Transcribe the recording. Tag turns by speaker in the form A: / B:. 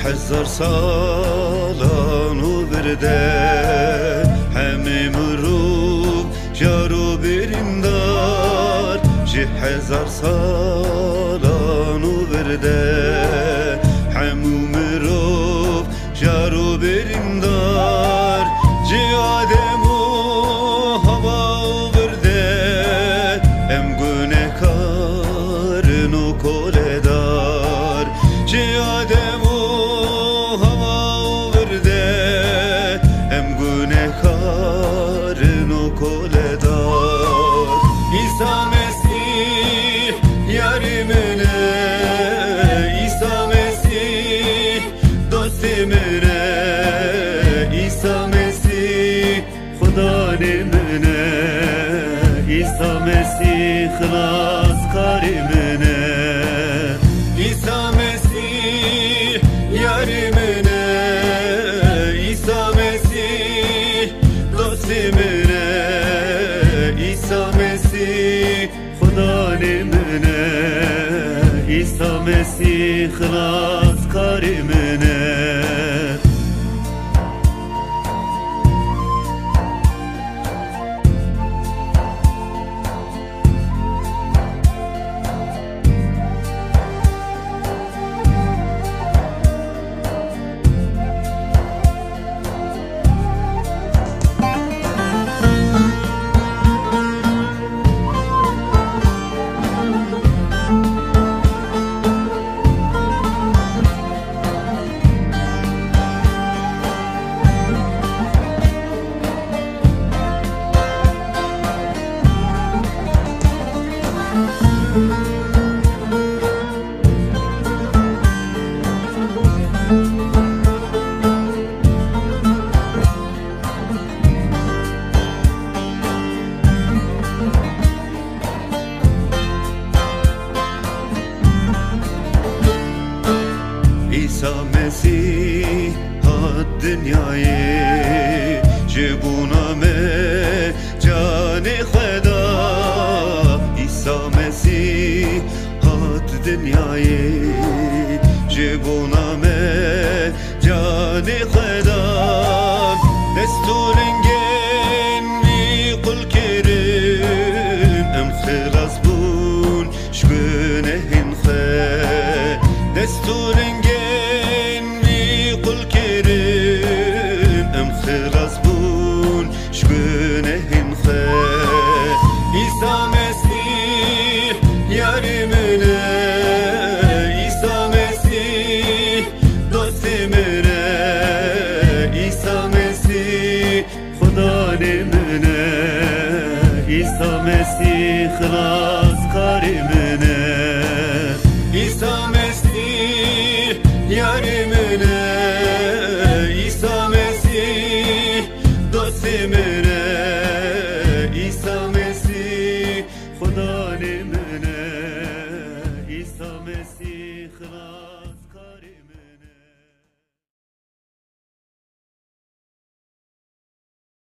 A: هزار سالان و برده همه مروب جارو بریم دار هزار سالان و برده همه مروب جارو بریم دار آدم و هوا و برده ام گونه کارن و کل دار آدم خلاص کاری منه عیسی مسیح یاری منه عیسی مسیح دوست منه عیسی مسیح خدا منه عیسی مسیح خلاص کاری منه عیسی مسیح هات دنیای جبونامه جان خدا عیسی مسیح هات دنیای جبونامه جان خدا دستورنگن وی قل کریم ام خلاص بون شبنه هنخه دستورنگن عیسی مسیح خلاص کاری